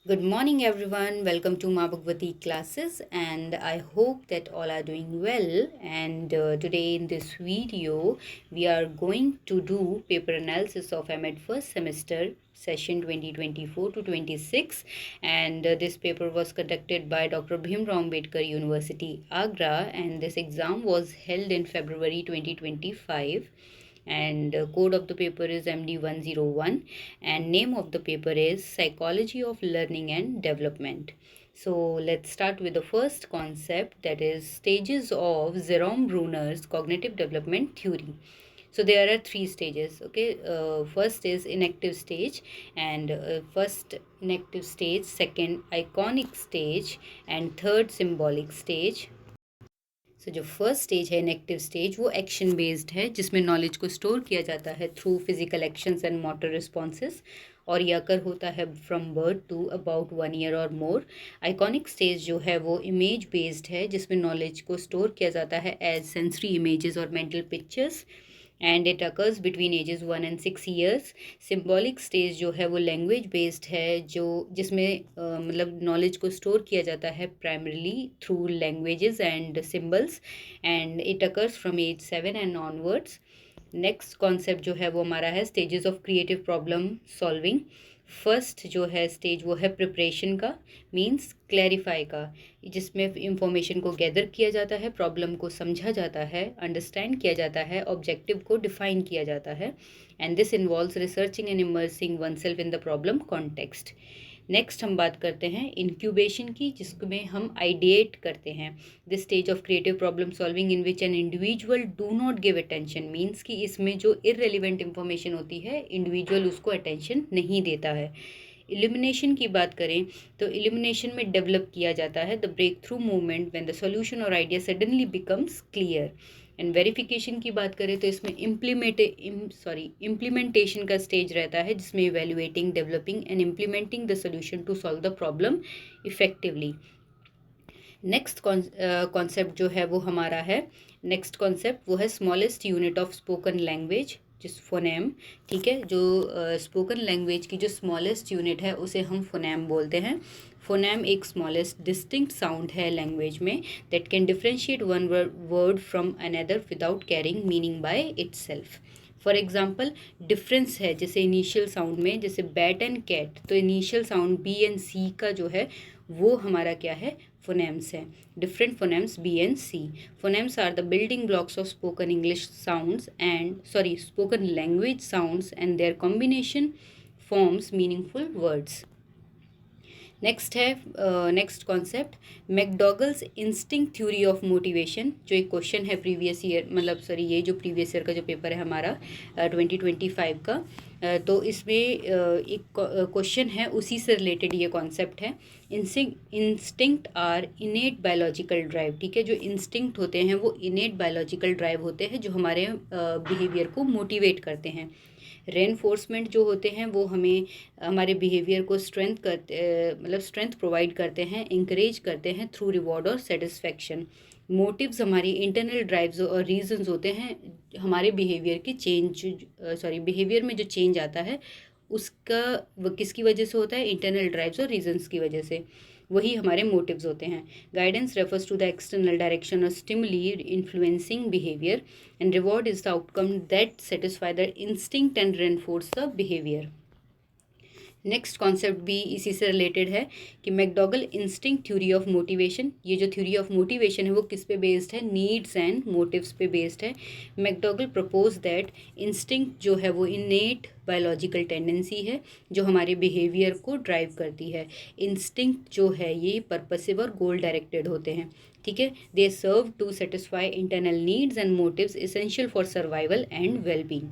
Good morning, everyone. Welcome to Ma Bhagwati classes, and I hope that all are doing well. And today, in this video, we are going to do paper analysis of MEd first semester session 2024 to 26. And this paper was conducted by Dr. Bhimrao Ambedkar University, Agra, and this exam was held in February 2025, and code of the paper is MD101, and name of the paper is Psychology of Learning and Development. So let's start with the first concept, that is stages of Jerome Bruner's cognitive development theory. So there are three stages. Okay, first is inactive stage, and first inactive stage, second iconic stage, and third symbolic stage. So जो first stage है enactive stage, वो action based है, जिसमें knowledge को store किया जाता है through physical actions and motor responses, और ये अकर होता है from birth to about 1 year और मोर. आइकॉनिक स्टेज जो है वो इमेज बेस्ड है, जिसमें नॉलेज को स्टोर किया जाता है एज सेंसरी इमेजेस और mental pictures, and it occurs between ages 1 and 6 years. Symbolic stage जो है वो लैंग्वेज बेस्ड है, जो जिसमें मतलब नॉलेज को स्टोर किया जाता है primarily through languages and symbols, and it occurs from age 7 and onwards. Next concept जो है वो हमारा है stages of creative problem solving. First जो है स्टेज वो है प्रिपरेशन का, मींस क्लैरिफाई का, जिसमें इंफॉर्मेशन को गैदर किया जाता है, प्रॉब्लम को समझा जाता है, अंडरस्टैंड किया जाता है, ऑब्जेक्टिव को डिफाइन किया जाता है, and this involves researching and immersing one self in the problem context. Next हम बात करते हैं इंक्यूबेशन की, जिसमें हम आइडिएट करते हैं. This stage of creative problem solving in which an individual do not give attention, means कि इसमें जो इररेलिवेंट इंफॉर्मेशन होती है इंडिविजुअल उसको अटेंशन नहीं देता है. इलिमिनेशन की बात करें तो इलिमिनेशन में डेवलप किया जाता है the breakthrough movement when the solution और idea suddenly becomes clear. And verification की बात करें तो इसमें इम्प्लीमेंटेशन का स्टेज रहता है, जिसमें evaluating, developing and implementing the solution to solve the problem effectively. Next concept जो है वो हमारा है, नेक्स्ट कॉन्सेप्ट वो है smallest unit of spoken language, जिस फोनेम. ठीक है, जो स्पोकन लैंग्वेज की जो स्मॉलेस्ट यूनिट है उसे हम फोनेम बोलते हैं. फोनेम एक स्मॉलेस्ट डिस्टिंक्ट साउंड है लैंग्वेज में, that can differentiate one word from another without carrying meaning by itself. For example difference है जैसे इनिशियल साउंड में, जैसे बैट एंड कैट, तो initial sound B and C का जो है वो हमारा क्या है, फोनेम्स है. Different phonemes B and C. Phonemes are the building blocks of spoken English sounds and spoken language sounds, and their combination forms meaningful words. Next है next concept McDougall's instinct theory of motivation, जो एक question है previous year, मतलब sorry ये जो previous year का जो paper है हमारा 2025 का, तो इसमें एक क्वेश्चन है, उसी से रिलेटेड ये कॉन्सेप्ट है. Instinct are innate biological drive. ठीक है, जो इंस्टिंक्ट होते हैं वो इनेट बायोलॉजिकल ड्राइव होते हैं, जो हमारे बिहेवियर को मोटिवेट करते हैं. रेनफोर्समेंट जो होते हैं वो हमें हमारे बिहेवियर को स्ट्रेंथ करते, मतलब स्ट्रेंथ प्रोवाइड करते हैं, इंकरेज करते हैं थ्रू रिवॉर्ड और सेटिस्फैक्शन. मोटिव्स हमारी इंटरनल ड्राइव्स और रीजंस होते हैं, हमारे बिहेवियर की बिहेवियर में जो चेंज आता है उसका किसकी वजह से होता है, इंटरनल ड्राइव्स और रीजंस की वजह से, वही हमारे मोटिव्स होते हैं. Guidance refers to the external direction और stimuli influencing behaviour, and reward is the outcome that satisfy the instinct and reinforce the behaviour. Next concept भी इसी से रिलेटेड है कि McDougall instinct theory of motivation. ये जो थ्योरी ऑफ मोटिवेशन है वो किस पे बेस्ड है, नीड्स एंड मोटिव्स पे बेस्ड है. मैकडॉगल प्रपोज दैट इंस्टिंक्ट जो है वो इनेट बायोलॉजिकल टेंडेंसी है, जो हमारे बिहेवियर को ड्राइव करती है. इंस्टिंक्ट जो है ये पर्पसिव और गोल डायरेक्टेड होते हैं. ठीक है, they serve to satisfy internal needs and motives essential for survival and wellbeing.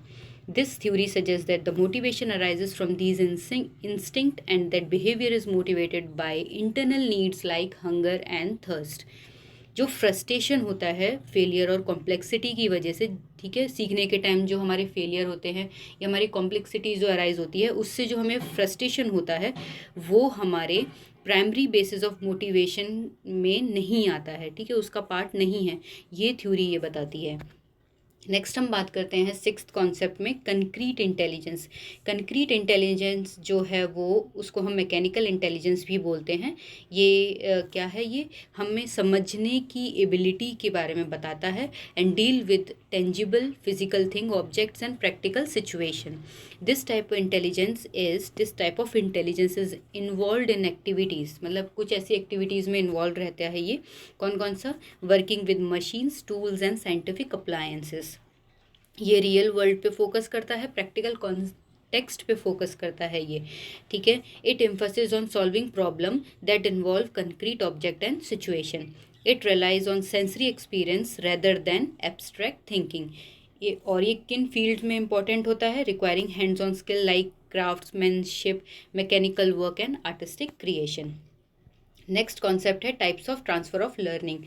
This theory suggests that the motivation arises from these instinct, and that behavior is motivated by internal needs like hunger and thirst. जो frustration होता है failure और complexity की वजह से, ठीक है, सीखने के टाइम जो हमारे फेलियर होते हैं या हमारी कॉम्प्लेक्सिटी जो अराइज होती है, उससे जो हमें फ्रस्ट्रेशन होता है वो हमारे प्राइमरी बेसिस ऑफ मोटिवेशन में नहीं आता है. ठीक है, उसका पार्ट नहीं है, ये थ्योरी ये बताती है. नेक्स्ट हम बात करते हैं सिक्स्थ कॉन्सेप्ट में कंक्रीट इंटेलिजेंस। कंक्रीट इंटेलिजेंस जो है वो उसको हम मैकेनिकल इंटेलिजेंस भी बोलते हैं। ये क्या है, ये हमें समझने की एबिलिटी के बारे में बताता है and deal with tangible physical thing objects and practical situation. This type of intelligence is involve in activities, मतलब कुछ ऐसी एक्टिविटीज़ में इन्वॉल्व रहता है ये। कौन कौन सा? Working with machines, tools and scientific appliances. ये रियल वर्ल्ड पे फोकस करता है, प्रैक्टिकल कॉन्टेक्स्ट पे फोकस करता है ये, ठीक है। It emphasis on solving problem that involve concrete object and situation. It relies on sensory experience rather than abstract thinking. ये किन फील्ड में इंपॉर्टेंट होता है? Requiring hands on skill like craftsmanship, mechanical work and artistic creation. Next concept है types of transfer of learning.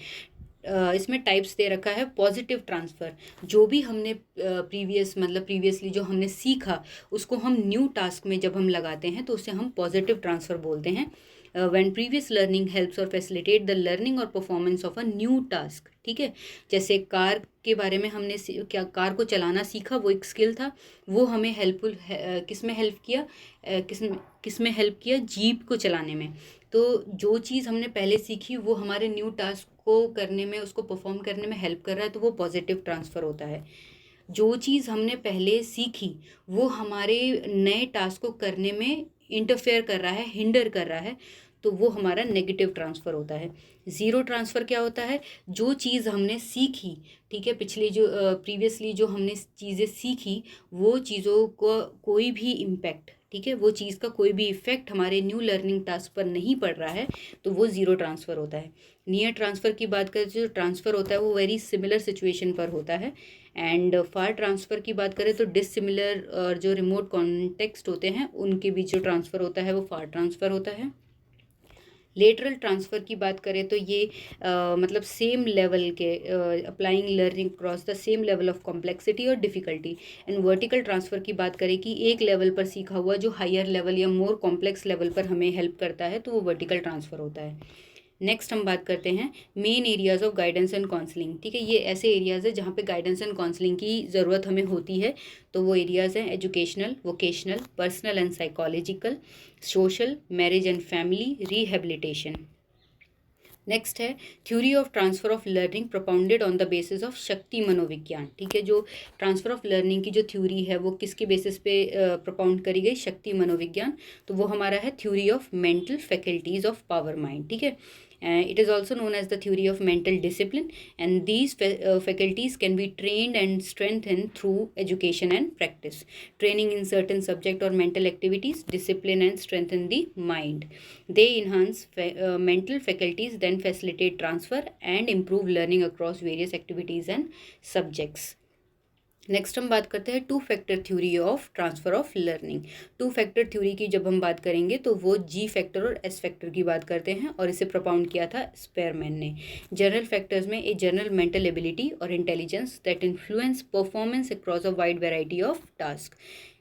इसमें types दे रखा है पॉजिटिव ट्रांसफ़र। जो भी हमने प्रीवियसली जो हमने सीखा उसको हम न्यू टास्क में जब हम लगाते हैं तो उसे हम पॉजिटिव ट्रांसफ़र बोलते हैं। व्हेन प्रीवियस लर्निंग हेल्प्स और फैसिलिटेट द लर्निंग और performance of a new task, ठीक है। जैसे कार के बारे में हमने क्या कार को चलाना सीखा, वो एक स्किल था, वो हमें हेल्पफुल किस में हेल्प किया, किस में हेल्प किया? जीप को चलाने में। तो जो चीज़ हमने पहले सीखी वो हमारे न्यू टास्क को करने में, उसको परफॉर्म करने में हेल्प कर रहा है, तो वो पॉजिटिव ट्रांसफ़र होता है। जो चीज़ हमने पहले सीखी वो हमारे नए टास्क को करने में इंटरफेयर कर रहा है, हिंडर कर रहा है, तो वो हमारा नेगेटिव ट्रांसफ़र होता है। ज़ीरो ट्रांसफ़र क्या होता है? जो चीज़ हमने सीखी, ठीक है, पिछली जो प्रीवियसली जो हमने चीज़ें सीखी वो चीज़ों को कोई भी इम्पैक्ट, ठीक है, वो चीज़ का कोई भी इफ़ेक्ट हमारे न्यू लर्निंग टास्क पर नहीं पड़ रहा है, तो वो ज़ीरो ट्रांसफ़र होता है। नियर ट्रांसफ़र की बात करें, जो ट्रांसफ़र होता है वो वेरी सिमिलर सिचुएशन पर होता है। एंड फार ट्रांसफ़र की बात करें तो डिसिमिलर और जो रिमोट कॉन्टेक्स्ट होते हैं उनके बीच जो ट्रांसफ़र होता है वो फार ट्रांसफ़र होता है। लेटरल ट्रांसफ़र की बात करें तो ये मतलब सेम लेवल के applying learning cross the same level of complexity और डिफ़िकल्टी। एंड वर्टिकल ट्रांसफ़र की बात करें कि एक लेवल पर सीखा हुआ जो हायर लेवल या मोर कॉम्प्लेक्स लेवल पर हमें हेल्प करता है, तो वो वर्टिकल ट्रांसफ़र होता है। नेक्स्ट हम बात करते हैं main areas of guidance and counselling, ठीक है। ये ऐसे एरियाज़ है जहाँ पे गाइडेंस एंड काउंसलिंग की ज़रूरत हमें होती है। तो वो एरियाज़ हैं educational, vocational, personal and psychological, social, marriage and family, rehabilitation. Next है theory of transfer of learning propounded on the basis of शक्ति मनोविज्ञान, ठीक है। जो ट्रांसफ़र ऑफ लर्निंग की जो थ्योरी है वो किसके बेसिस पे प्रोपाउंड करी गई? शक्ति मनोविज्ञान। तो वो हमारा है theory of mental faculties of power mind, ठीक है। It is also known as the theory of mental discipline, and these faculties can be trained and strengthened through education and practice. Training in certain subject or mental activities discipline and strengthen the mind. They enhance mental faculties, then facilitate transfer and improve learning across various activities and subjects. Next हम बात करते हैं two factor theory of transfer of learning. Two factor theory की जब हम बात करेंगे तो वो जी फैक्टर और एस फैक्टर की बात करते हैं, और इसे प्रोपाउंड किया था स्पेयरमैन ने। जनरल फैक्टर्स में ए जनरल मेंटल एबिलिटी और intelligence that influence performance across a wide variety of task.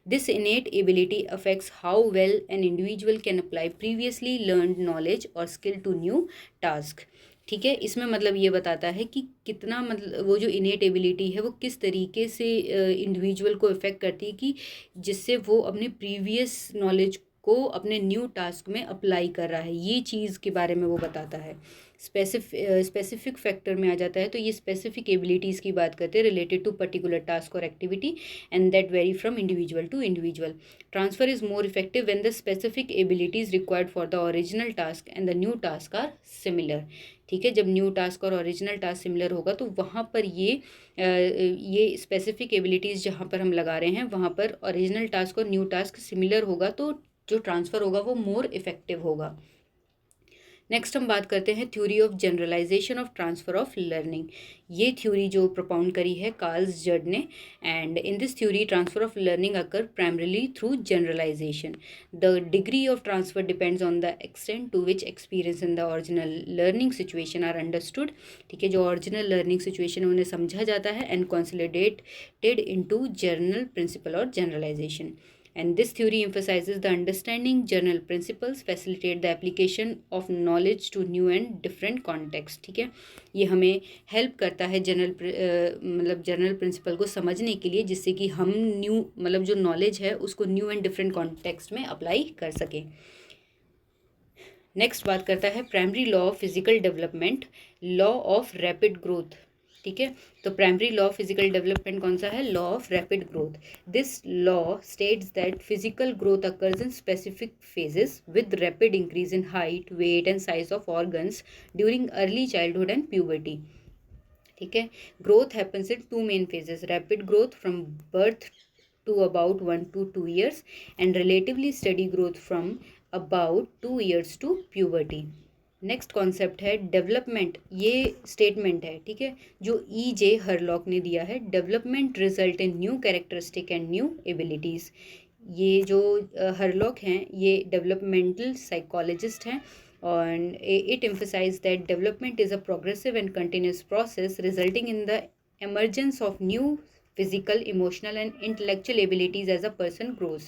This innate ability affects how well an individual can apply previously learned knowledge or skill to new task. ठीक है, इसमें मतलब ये बताता है कि कितना, मतलब वो जो इनेट एबिलिटी है वो किस तरीके से इंडिविजुअल को इफ़ेक्ट करती है कि जिससे वो अपने प्रीवियस नॉलेज को अपने न्यू टास्क में अप्लाई कर रहा है, ये चीज़ के बारे में वो बताता है। स्पेसिफिक फैक्टर में आ जाता है तो ये स्पेसिफिक एबिलिटीज़ की बात करते हैं रिलेटेड टू पर्टिकुलर टास्क और activity, and that vary from individual to individual. Transfer is more effective when the specific abilities required for the original task and the new task are similar, ठीक है। जब new task और original task similar होगा तो वहाँ पर ये specific abilities जहाँ पर हम लगा रहे हैं वहाँ पर ओरिजिनल टास्क और न्यू टास्क सिमिलर होगा, तो जो ट्रांसफ़र होगा वो मोर इफेक्टिव होगा। नेक्स्ट हम बात करते हैं theory of generalization of transfer of learning. ये थ्योरी जो प्रोपाउंड करी है कार्ल्स जड ने, and in this theory transfer of learning occur primarily through generalization. The degree of transfer depends on the extent to which experience in the original learning situation are understood, ठीक है। जो original learning situation उन्हें समझा जाता है and consolidated into general principle और generalisation. and this theory emphasizes the understanding general principles, facilitate the application of knowledge to new and different context. ठीक है, ये हमें हेल्प करता है मतलब जनरल प्रिंसिपल को समझने के लिए, जिससे कि हम न्यू मतलब जो नॉलेज है उसको न्यू एंड डिफरेंट कॉन्टेक्स्ट में अप्लाई कर सकें। नेक्स्ट बात करता है primary law of physical development, law of rapid growth. ठीक है, तो primary law of physical development कौन सा है? Law of rapid growth. This law states that physical growth occurs in specific phases with rapid increase in height, weight and size of organs during early childhood and puberty. ठीक है, growth happens in to main phases, rapid growth from birth to about 1 to 2 years and relatively steady growth from about 2 years to puberty. Next concept है development. ये statement है, ठीक है, जो E.J. Hurlock ने दिया है। Development result in new characteristic and new abilities. ये जो हरलॉक हैं ये डेवलपमेंटल साइकोलॉजिस्ट हैं और it emphasize that development is a progressive and continuous process resulting in the emergence of new physical, emotional and intellectual abilities as a person grows.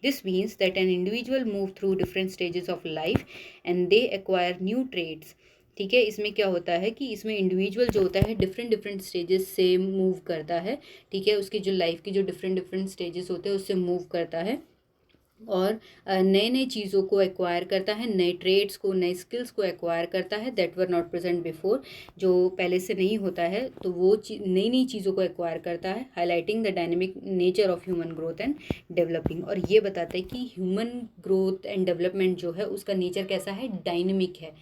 This means that an individual move through different stages of life and they acquire new traits. ठीक है, इसमें क्या होता है कि इसमें individual जो होता है डिफरेंट स्टेजेस से मूव करता है। ठीक है, उसकी जो लाइफ की जो डिफरेंट स्टेजेस होते हैं उससे मूव करता है और नए नए चीज़ों को एक्वायर करता है, नए ट्रेड्स को, नए स्किल्स को एक्वायर करता है that were not present before, जो पहले से नहीं होता है, तो वो नई नई चीज़ों को एक्वायर करता है, highlighting the dynamic nature of human growth and developing. और ये बताता है कि ह्यूमन ग्रोथ एंड डेवलपमेंट जो है उसका नेचर कैसा है, डायनेमिक है।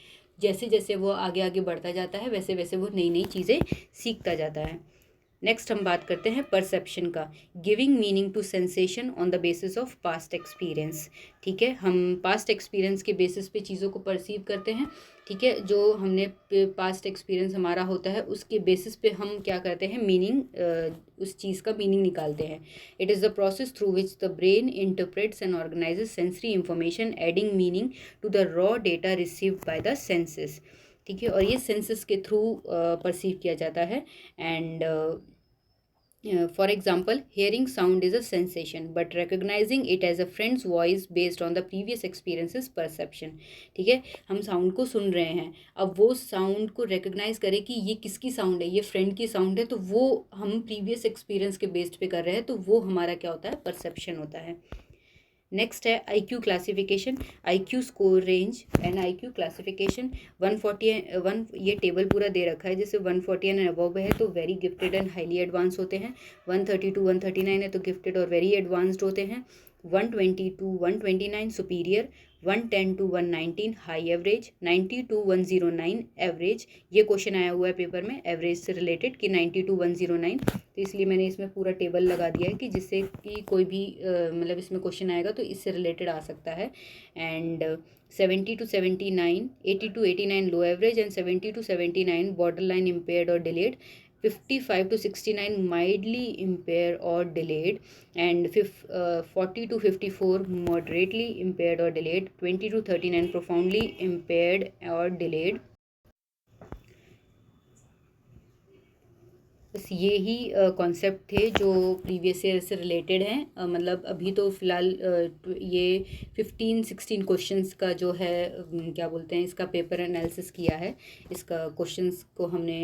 जैसे जैसे वो आगे आगे बढ़ता जाता है वैसे वैसे वो नई नई चीज़ें सीखता जाता है। नेक्स्ट हम बात करते हैं परसेप्शन का, giving meaning to sensation on the basis of past experience. ठीक है, हम पास्ट एक्सपीरियंस के बेसिस पे चीज़ों को परसीव करते हैं। ठीक है, जो हमने पास्ट एक्सपीरियंस हमारा होता है उसके बेसिस पे हम क्या करते हैं, मीनिंग, उस चीज़ का मीनिंग निकालते हैं। It is the process through which the brain interprets and organizes sensory information adding meaning to the raw data received by the senses. ठीक है, और ये सेंसेस के थ्रू परसीव किया जाता है। And for example, hearing sound is a sensation, but recognizing it as a friend's voice based on the previous experience is perception. ठीक है, हम साउंड को सुन रहे हैं, अब वो साउंड को रिकग्नाइज करें कि ये किसकी साउंड है, ये फ्रेंड की साउंड है, तो वो हम प्रीवियस एक्सपीरियंस के बेस्ड पे कर रहे हैं, तो वो हमारा क्या होता है, परसेप्शन होता है। नेक्स्ट है IQ classification, IQ score range and IQ classification. 141 ये टेबल पूरा दे रखा है, जैसे 140 एंड अबव है तो very gifted and highly advance होते हैं, 132 139 है तो गिफ्टेड और वेरी एडवांस्ड होते हैं, 120 to 129 superior, 110 to 119 high average, 90 to 109 average. ये क्वेश्चन आया हुआ है पेपर में एवरेज से रिलेटेड कि 90 to 109, तो इसलिए मैंने इसमें पूरा टेबल लगा दिया है कि जिससे कि कोई भी मतलब इसमें क्वेश्चन आएगा तो इससे रिलेटेड आ सकता है। And 70 to 79, 80 to 89 low average and 70 to 79 border line impaired और delayed, 55 to 69 mildly impaired or delayed, and 40 to 54 moderately impaired or delayed, 20 to 39 profoundly impaired or delayed। बस ये ही कॉन्सेप्ट थे जो प्रीवियस ईयर से related हैं। मतलब अभी तो फ़िलहाल ये 15-16 क्वेश्चंस का जो है क्या बोलते हैं, इसका पेपर एनालिसिस किया है, इसका क्वेश्चंस को हमने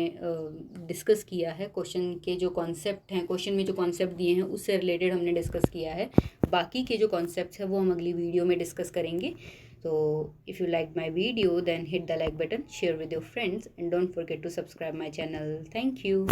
डिस्कस किया है, क्वेश्चन के जो कॉन्सेप्ट हैं, क्वेश्चन में जो कॉन्सेप्ट दिए हैं उससे रिलेटेड हमने डिस्कस किया है। बाकी के जो कॉन्सेप्ट्स हैं वो हम अगली वीडियो में डिस्कस करेंगे। So if you like my video then hit the like button, share with your friends and don't forget to subscribe my channel. Thank you.